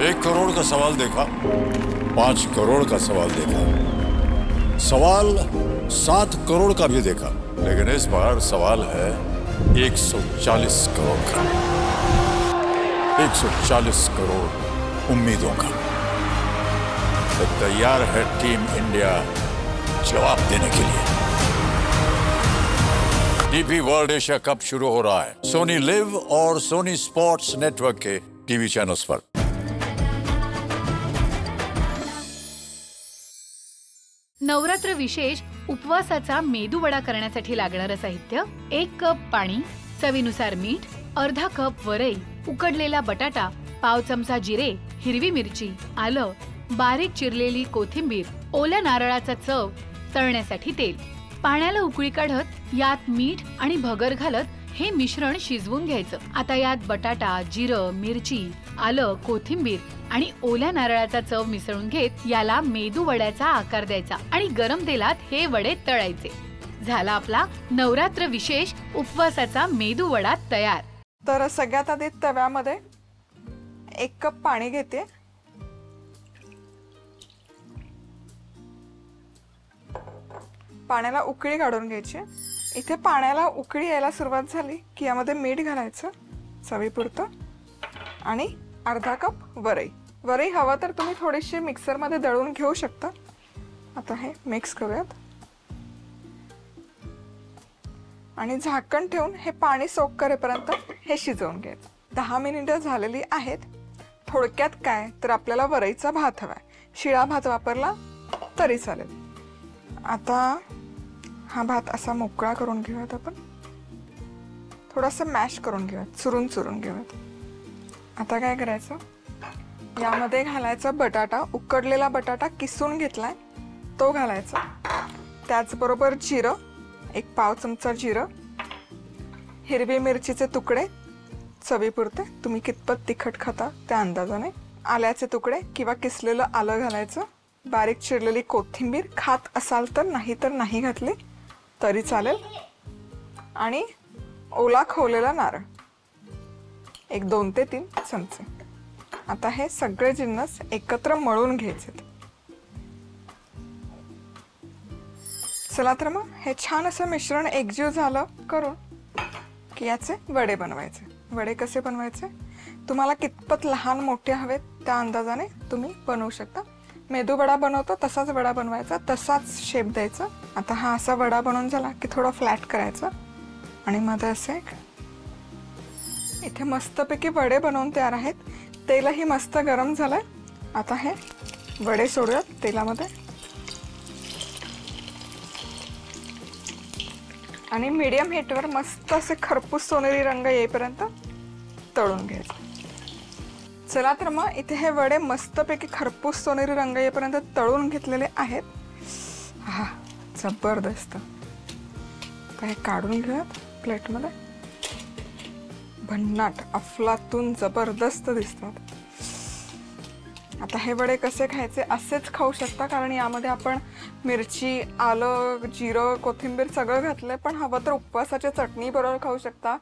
1 करोड़ का सवाल देखा, 5 करोड़ का सवाल देखा, सवाल 7 करोड़ का भी देखा, लेकिन इस बार सवाल है 140 करोड़ का। 140 करोड़ उम्मीदों का। तो तैयार है टीम इंडिया जवाब देने के लिए। डीपी वर्ल्ड एशिया कप शुरू हो रहा है सोनी लिव और सोनी स्पोर्ट्स नेटवर्क के टीवी चैनल्स पर। नवरात्र विशेष उपवासाचा मेदूवडा करण्यासाठी लागणारं साहित्य: 1 कप पाणी, चवीनुसार मीठ, अर्धा कप वरई, उकडलेला बटाटा, पाव चमचा जिरे, हिरवी मिरची, आलं, बारीक चिरलेली कोथिंबीर, ओल्या नारळाचा चव, तळण्यासाठी तेल। पाण्याला उकळी काढत यात मीठ आणि भगर घालत हे मिश्रण शिजवून घ्यायचं। आता यात बटाटा, जिरं, मिरची, आलं, कोथिंबीर आणि ओल्या नारळाचा चव मिसळून घेत याला मेदू वड्याचा आकार द्यायचा आणि गरम तेलात हे वडे तळायचे। झाला आपला नवरात्र विशेष उपवासाचा मेदू वडा तयार। तर सगळ्यात आधी तव्यामध्ये 1 कप पाणी घेते। पाण्याला उकळी काढून घ्यायची। इथे पाण्याला उकळी यायला सुरुवात झाली की यामध्ये मीठ घालायचं चवीपुरतं आणि अर्धा कप वरई। वरई हवं तर तुम्ही थोडीशी मिक्सरमध्ये दळून घेऊ शकता। आता हे मिक्स करूयात आणि झाकण ठेवून हे पाणी सोक करेपर्यंत हे शिजवून घ्यायचं। 10 मिनिटं झालेली आहेत। थोडक्यात काय तर आपल्याला वरईचा भात हवाय, शिळा भात वापरला तरी चालेल। आता हा भात असा मोकळा करून घेऊयात आपण, थोडासा मॅश करून घेऊयात, चुरून घेऊयात। आता काय करायचं, यामध्ये घालायचा बटाटा, उकडलेला बटाटा किसून घेतलाय तो घालायचा। त्याचबरोबर जिरं, 1 पाव चमचा जिरं, हिरवी मिरचीचे तुकडे चवीपुरते, तुम्ही कितपत तिखट खाता त्या अंदाजाने, आल्याचे तुकडे किंवा किसलेलं आलं घालायचं, बारीक चिरलेली कोथिंबीर, खात असाल तर नाही घातली तरी चालेल, आणि ओला खोवलेला नारळ 1, 2 ते 3 चमचे। आता हे सगळे जिन्नस एकत्र मळून घ्यायचे। चला तर मग हे छान असं मिश्रण एकजीव झालं करून की याचे वडे बनवायचे। वडे कसे बनवायचे, तुम्हाला कितपत लहान मोठे हवेत त्या अंदाजाने तुम्ही बनवू शकता। मेदू वडा बनवतो तसाच वडा बनवायचा, तसाच शेप द्यायचा। आता हा असा वडा बनवून झाला की थोडा फ्लॅट करायचा आणि मध्ये असे इथे मस्तपैकी वडे बनवून तयार आहेत। तेलही मस्त गरम झालंय। आता हे वडे सोडूयात तेलामध्ये आणि मीडियम हीटवर मस्त असे खरपूस सोनेरी रंग येईपर्यंत तळून घ्यायचे। चला तर मग इथे हे वडे मस्तपैकी खरपूस सोनेरी रंग येईपर्यंत तळून घेतलेले आहेत। हा जबरदस्त। आता हे काढून घेऊयात प्लेटमध्ये। भन्नाट अफलातून जबरदस्त दिसतात। आता हे वडे कसे खायचे, असेच खाऊ शकता, कारण यामध्ये आपण मिरची, आलं, जिरं, कोथिंबीर सगळं घातलंय, पण हवं तर उपवासाच्या चटणी बरोबर खाऊ शकता।